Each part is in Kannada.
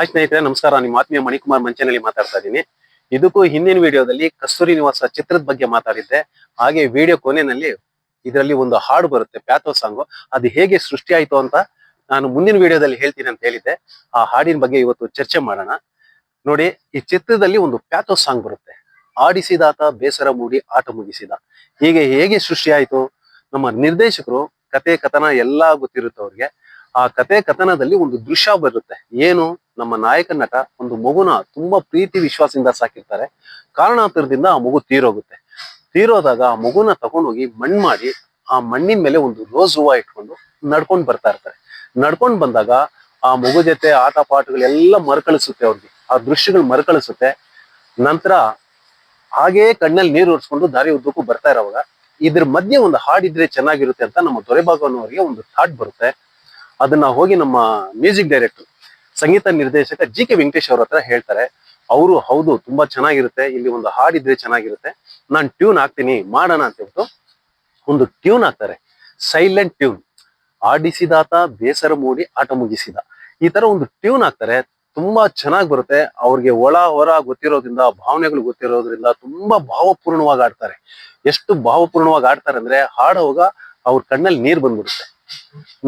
ಹಾಯ್ ಸ್ನೇಹಿತರೆ, ನಮಸ್ಕಾರ. ನಿಮ್ಮ ಆತ್ಮೀಯ ಮಣಿಕುಮಾರ್ ಮಂಚೇನಹಳ್ಳಿ ಮಾತಾಡ್ತಾ ಇದ್ದೀನಿ. ಇದಕ್ಕೂ ಹಿಂದಿನ ವಿಡಿಯೋದಲ್ಲಿ ಕಸ್ತೂರಿ ನಿವಾಸ ಚಿತ್ರದ ಬಗ್ಗೆ ಮಾತಾಡಿದ್ದೆ. ಹಾಗೆ ವಿಡಿಯೋ ಕೊನೆಯಲ್ಲಿ ಇದರಲ್ಲಿ ಒಂದು ಹಾಡು ಬರುತ್ತೆ, ಪ್ಯಾಥೋ ಸಾಂಗು. ಅದು ಹೇಗೆ ಸೃಷ್ಟಿ ಆಯ್ತು ಅಂತ ನಾನು ಮುಂದಿನ ವಿಡಿಯೋದಲ್ಲಿ ಹೇಳ್ತೀನಿ ಅಂತ ಹೇಳಿದ್ದೆ. ಆ ಹಾಡಿನ ಬಗ್ಗೆ ಇವತ್ತು ಚರ್ಚೆ ಮಾಡೋಣ. ನೋಡಿ, ಈ ಚಿತ್ರದಲ್ಲಿ ಒಂದು ಪ್ಯಾಥೋ ಸಾಂಗ್ ಬರುತ್ತೆ. ಆಡಿಸಿದಾತ ಬೇಸರ ಮೂಡಿ ಆಟ ಮುಗಿಸಿದ. ಹೀಗೆ ಹೇಗೆ ಸೃಷ್ಟಿ ಆಯ್ತು? ನಮ್ಮ ನಿರ್ದೇಶಕರು ಕತೆ ಕಥನ ಎಲ್ಲಾ ಗೊತ್ತಿರುತ್ತೆ ಅವ್ರಿಗೆ. ಆ ಕತೆ ಕಥನದಲ್ಲಿ ಒಂದು ದೃಶ್ಯ ಬರುತ್ತೆ. ಏನು? ನಮ್ಮ ನಾಯಕ ನಟ ಒಂದು ಮಗುನ ತುಂಬಾ ಪ್ರೀತಿ ವಿಶ್ವಾಸದಿಂದ ಸಾಕಿರ್ತಾರೆ. ಕಾರಣಾಂತರದಿಂದ ಆ ಮಗು ತೀರೋಗುತ್ತೆ. ತೀರೋದಾಗ ಆ ಮಗುನ ತಗೊಂಡೋಗಿ ಮಣ್ಣು ಮಾಡಿ ಆ ಮಣ್ಣಿನ ಮೇಲೆ ಒಂದು ರೋಸ್ ಹೂವ ಇಟ್ಕೊಂಡು ನಡ್ಕೊಂಡು ಬರ್ತಾ ಇರ್ತಾರೆ. ನಡ್ಕೊಂಡು ಬಂದಾಗ ಆ ಮಗು ಜೊತೆ ಆಟ ಪಾಠಗಳೆಲ್ಲ ಮರುಕಳಿಸುತ್ತೆ. ಅವ್ರಿಗೆ ಆ ದೃಶ್ಯಗಳು ಮರುಕಳಿಸುತ್ತೆ. ನಂತರ ಹಾಗೇ ಕಣ್ಣಲ್ಲಿ ನೀರು ಒರೆಸ್ಕೊಂಡು ದಾರಿ ಉದ್ದಕ್ಕೂ ಬರ್ತಾ ಇರೋವಾಗ ಇದ್ರ ಮಧ್ಯೆ ಒಂದು ಹಾಡಿದ್ರೆ ಚೆನ್ನಾಗಿರುತ್ತೆ ಅಂತ ನಮ್ಮ ದೊರೆಭಾಗವನವರಿಗೆ ಒಂದು ಥಾಟ್ ಬರುತ್ತೆ. ಅದನ್ನ ಹೋಗಿ ನಮ್ಮ ಮ್ಯೂಸಿಕ್ ಡೈರೆಕ್ಟರ್, ಸಂಗೀತ ನಿರ್ದೇಶಕ ಜಿ.ಕೆ. ವೆಂಕಟೇಶ್ ಅವ್ರ ಹತ್ರ ಹೇಳ್ತಾರೆ. ಅವರು ಹೌದು, ತುಂಬಾ ಚೆನ್ನಾಗಿರುತ್ತೆ, ಇಲ್ಲಿ ಒಂದು ಹಾಡಿದ್ರೆ ಚೆನ್ನಾಗಿರುತ್ತೆ, ನಾನು ಟ್ಯೂನ್ ಹಾಕ್ತೀನಿ, ಮಾಡೋಣ ಅಂತ ಹೇಳ್ಬಿಟ್ಟು ಒಂದು ಟ್ಯೂನ್ ಹಾಕ್ತಾರೆ. Silent tune. ಆಡಿಸಿದಾತ ಬೇಸರ ಮೂಡಿ ಆಟ ಮುಗಿಸಿದ, ಈ ತರ ಒಂದು ಟ್ಯೂನ್ ಹಾಕ್ತಾರೆ. ತುಂಬಾ ಚೆನ್ನಾಗಿ ಬರುತ್ತೆ. ಅವ್ರಿಗೆ ಒಳ ಹೊರ ಗೊತ್ತಿರೋದ್ರಿಂದ, ಭಾವನೆಗಳು ಗೊತ್ತಿರೋದ್ರಿಂದ ತುಂಬಾ ಭಾವಪೂರ್ಣವಾಗಿ ಆಡ್ತಾರೆ. ಎಷ್ಟು ಭಾವಪೂರ್ಣವಾಗಿ ಆಡ್ತಾರೆ ಅಂದ್ರೆ ಹಾಡುವಾಗ ಅವ್ರ ಕಣ್ಣಲ್ಲಿ ನೀರ್ ಬಂದ್ಬಿಡುತ್ತೆ.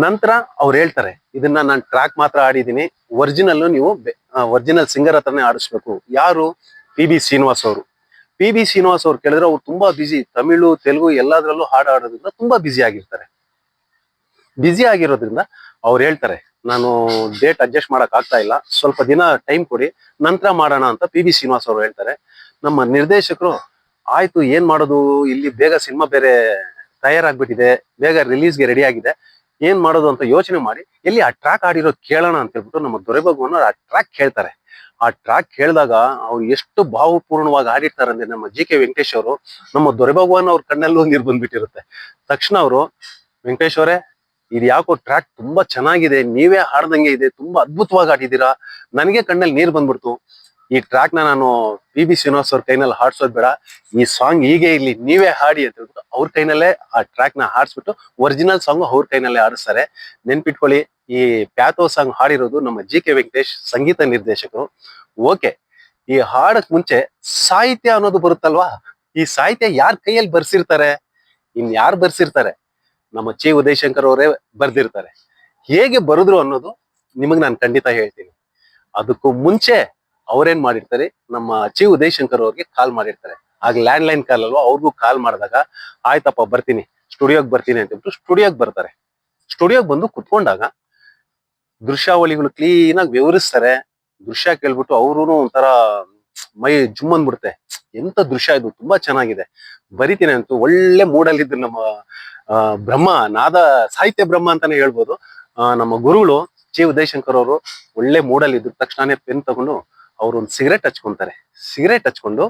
ನಂತರ ಅವ್ರು ಹೇಳ್ತಾರೆ, ಇದನ್ನ ನಾನು ಟ್ರ್ಯಾಕ್ ಮಾತ್ರ ಆಡಿದ್ದೀನಿ, ಒರಿಜಿನಲ್ ನೀವು ಒರಿಜಿನಲ್ ಸಿಂಗರ್ ಹತ್ರನೇ ಆಡಿಸ್ಬೇಕು. ಯಾರು? ಪಿ.ಬಿ. ಶ್ರೀನಿವಾಸ್ ಅವರು. ಪಿ.ಬಿ. ಶ್ರೀನಿವಾಸ್ ಅವ್ರು ಕೇಳಿದ್ರೆ ಅವ್ರು ತುಂಬಾ ಬಿಸಿ, ತಮಿಳು ತೆಲುಗು ಎಲ್ಲದರಲ್ಲೂ ಹಾಡು ಆಡೋದ್ರಿಂದ ತುಂಬಾ ಬಿಸಿ ಆಗಿರ್ತಾರೆ. ಬಿಸಿ ಆಗಿರೋದ್ರಿಂದ ಅವ್ರು ಹೇಳ್ತಾರೆ, ನಾನು ಡೇಟ್ ಅಡ್ಜಸ್ಟ್ ಮಾಡಕ್ ಆಗ್ತಾ ಇಲ್ಲ, ಸ್ವಲ್ಪ ದಿನ ಟೈಮ್ ಕೊಡಿ, ನಂತರ ಮಾಡೋಣ ಅಂತ ಪಿ.ಬಿ. ಶ್ರೀನಿವಾಸ್ ಅವರು ಹೇಳ್ತಾರೆ. ನಮ್ಮ ನಿರ್ದೇಶಕರು, ಆಯ್ತು ಏನ್ ಮಾಡೋದು, ಇಲ್ಲಿ ಬೇಗ ಸಿನಿಮಾ ಬೇರೆ ತಯಾರಾಗ್ಬಿಟ್ಟಿದೆ, ಬೇಗ ರಿಲೀಸ್ಗೆ ರೆಡಿ ಆಗಿದೆ, ಏನ್ ಮಾಡೋದು ಅಂತ ಯೋಚನೆ ಮಾಡಿ ಎಲ್ಲಿ ಆ ಟ್ರ್ಯಾಕ್ ಆಡಿರೋದು ಕೇಳೋಣ ಅಂತ ಹೇಳ್ಬಿಟ್ಟು ನಮ್ಮ ದೊರೆಭಾಗವನ ಆ ಟ್ರ್ಯಾಕ್ ಕೇಳ್ತಾರೆ. ಆ ಟ್ರ್ಯಾಕ್ ಕೇಳಿದಾಗ ಅವ್ರು ಎಷ್ಟು ಭಾವಪೂರ್ಣವಾಗಿ ಆಡಿರ್ತಾರೆ ಅಂದ್ರೆ ನಮ್ಮ ಜಿ.ಕೆ. ವೆಂಕಟೇಶ್ ಅವರು, ನಮ್ಮ ದೊರೆಭಾಗವನ ಅವ್ರ ಕಣ್ಣಲ್ಲೂ ನೀರು ಬಂದ್ಬಿಟ್ಟಿರುತ್ತೆ. ತಕ್ಷಣ ಅವರು, ವೆಂಕಟೇಶ್ ಅವರೇ, ಇದು ಯಾಕೋ ಟ್ರ್ಯಾಕ್ ತುಂಬಾ ಚೆನ್ನಾಗಿದೆ, ನೀವೇ ಹಾಡ್ದಂಗೆ ಇದೆ, ತುಂಬಾ ಅದ್ಭುತವಾಗಿ ಆಡಿದ್ದೀರಾ, ನನಗೆ ಕಣ್ಣಲ್ಲಿ ನೀರು ಬಂದ್ಬಿಡ್ತು, ಈ ಟ್ರ್ಯಾಕ್ ನಾನು ಪಿ.ಬಿ. ಶ್ರೀನಿವಾಸ್ ಅವ್ರ ಕೈನಲ್ಲಿ ಹಾಡ್ಸೋದ್ ಬೇಡ, ಈ ಸಾಂಗ್ ಹೀಗೆ ಇಲ್ಲಿ ನೀವೇ ಹಾಡಿ ಅಂತ ಹೇಳ್ಬಿಟ್ಟು ಅವ್ರ ಕೈನಲ್ಲೇ ಆ ಟ್ರ್ಯಾಕ್ ನ ಹಾಡ್ಸ್ಬಿಟ್ಟು ಒರಿಜಿನಲ್ ಸಾಂಗ್ ಅವ್ರ ಕೈನಲ್ಲೇ ಹಾಡಿಸ್ತಾರೆ. ನೆನ್ಪಿಟ್ಕೊಳ್ಳಿ, ಈ ಪ್ಯಾಥೋ ಸಾಂಗ್ ಹಾಡಿರೋದು ನಮ್ಮ ಜಿ.ಕೆ. ವೆಂಕಟೇಶ್, ಸಂಗೀತ ನಿರ್ದೇಶಕರು. ಓಕೆ, ಈ ಹಾಡಕ್ ಮುಂಚೆ ಸಾಹಿತ್ಯ ಅನ್ನೋದು ಬರುತ್ತಲ್ವಾ, ಈ ಸಾಹಿತ್ಯ ಯಾರ ಕೈಯಲ್ಲಿ ಬರ್ಸಿರ್ತಾರೆ? ಯಾರು ಬರ್ಸಿರ್ತಾರೆ? ನಮ್ಮ ಚಿ ಉದಯಶಂಕರ್ ಅವರೇ ಬರ್ದಿರ್ತಾರೆ. ಹೇಗೆ ಬರೆದ್ರು ಅನ್ನೋದು ನಿಮಗ್ ನಾನು ಖಂಡಿತ ಹೇಳ್ತೀನಿ. ಅದಕ್ಕೂ ಮುಂಚೆ ಅವ್ರೇನ್ ಮಾಡಿರ್ತಾರೆ, ನಮ್ಮ ಚಿ ಉದಯಶಂಕರ್ ಅವ್ರಿಗೆ ಕಾಲ್ ಮಾಡಿರ್ತಾರೆ. ಆಗ ಲ್ಯಾಂಡ್ ಲೈನ್ ಕಾಲ್ ಅಲ್ವಾ, ಅವ್ರಿಗೂ ಕಾಲ್ ಮಾಡಿದಾಗ ಆಯ್ತಪ್ಪ ಬರ್ತೀನಿ, ಸ್ಟುಡಿಯೋಗೆ ಬರ್ತೀನಿ ಅಂತ ಹೇಳ್ಬಿಟ್ಟು ಸ್ಟುಡಿಯೋಗೆ ಬರ್ತಾರೆ. ಸ್ಟುಡಿಯೋಗೆ ಬಂದು ಕುತ್ಕೊಂಡಾಗ ದೃಶ್ಯಾವಳಿಗಳು ಕ್ಲೀನ್ ಆಗಿ ವಿವರಿಸ್ತಾರೆ. ದೃಶ್ಯ ಕೇಳ್ಬಿಟ್ಟು ಅವ್ರು ಒಂಥರ ಮೈ ಜುಮ್ ಅಂದ್ಬಿಡುತ್ತೆ. ಎಂತ ದೃಶ್ಯ ಇದು, ತುಂಬಾ ಚೆನ್ನಾಗಿದೆ, ಬರಿತೀನಿ ಅಂತೂ ಒಳ್ಳೆ ಮೂಡಲ್ಲಿದ್ದು ನಮ್ಮ ಬ್ರಹ್ಮ, ನಾದ ಸಾಹಿತ್ಯ ಬ್ರಹ್ಮ ಅಂತಾನೆ ಹೇಳ್ಬೋದು. ನಮ್ಮ ಗುರುಗಳು ಚಿ ಉದಯಶಂಕರ್ ಅವರು ಒಳ್ಳೆ ಮೂಡಲ್ಲಿ ಇದ್ದ ತಕ್ಷಣನೇ ಪೆನ್ ತಗೊಂಡು ಅವ್ರು ಒಂದು ಸಿಗರೇಟ್ ಹಚ್ಕೊಂತಾರೆ. ಸಿಗರೇಟ್ ಹಚ್ಕೊಂಡು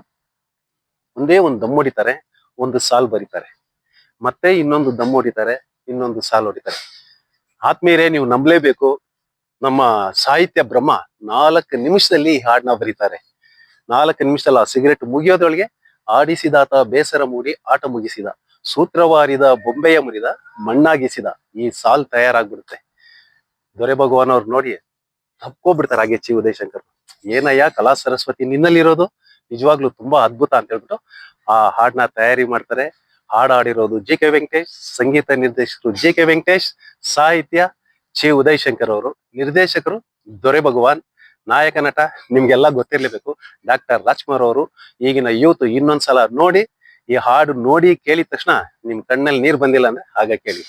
ಒಂದೇ ಒಂದು ದಮ್ ಹೊಡಿತಾರೆ, ಒಂದು ಸಾಲ್ ಬರೀತಾರೆ, ಮತ್ತೆ ಇನ್ನೊಂದು ದಮ್ ಹೊಡಿತಾರೆ, ಇನ್ನೊಂದು ಸಾಲ್ ಹೊಡಿತಾರೆ. ಆತ್ಮೀಯರೇ, ನೀವು ನಂಬಲೇಬೇಕು, ನಮ್ಮ ಸಾಹಿತ್ಯ ಬ್ರಹ್ಮ 4 ನಿಮಿಷದಲ್ಲಿ ಈ ಹಾಡನ್ನ ಬರೀತಾರೆ. 4 ನಿಮಿಷದಲ್ಲಿ ಆ ಸಿಗರೇಟ್ ಮುಗಿಯೋದ್ರೊಳಗೆ ಆಡಿಸಿದಾತ ಬೇಸರ ಮೂಡಿ ಆಟ ಮುಗಿಸಿದ, ಸೂತ್ರವಾರಿದ ಬೊಂಬೆಯ ಮುರಿದ, ಮಣ್ಣಾಗಿಸಿದ, ಈ ಸಾಲ್ ತಯಾರಾಗ್ಬಿಡುತ್ತೆ. ದೊರೆಭಗವಾನ್ ಅವ್ರು ನೋಡಿ ತಪ್ಕೋಬಿಡ್ತಾರೆ. ಹಾಗೆ ಚಿ ಉದಯಶಂಕರ್, ಏನಯ್ಯ ಕಲಾ ಸರಸ್ವತಿ ನಿನ್ನಲ್ಲಿರೋದು, ನಿಜವಾಗ್ಲೂ ತುಂಬಾ ಅದ್ಭುತ ಅಂತ ಹೇಳ್ಬಿಟ್ಟು ಆ ಹಾಡನ್ನ ತಯಾರಿ ಮಾಡ್ತಾರೆ. ಹಾಡಿರೋದು ಜಿ.ಕೆ. ವೆಂಕಟೇಶ್, ಸಂಗೀತ ನಿರ್ದೇಶಕರು ಜಿ.ಕೆ. ವೆಂಕಟೇಶ್, ಸಾಹಿತ್ಯ ಚಿ ಉದಯಶಂಕರ್ ಅವರು, ನಿರ್ದೇಶಕರು ದೊರೆಭಗವಾನ್, ನಾಯಕ ನಟ ನಿಮ್ಗೆಲ್ಲ ಗೊತ್ತಿರ್ಲೇಬೇಕು ಡಾಕ್ಟರ್ ರಾಜ್ಕುಮಾರ್ ಅವರು. ಈಗಿನ ಯೂತ್ ಇನ್ನೊಂದ್ಸಲ ನೋಡಿ, ಈ ಹಾಡು ನೋಡಿ ಕೇಳಿದ ತಕ್ಷಣ ನಿಮ್ ಕಣ್ಣಲ್ಲಿ ನೀರ್ ಬಂದಿಲ್ಲ ಅಂದ್ರೆ ಹಾಗೆ ಕೇಳಿ.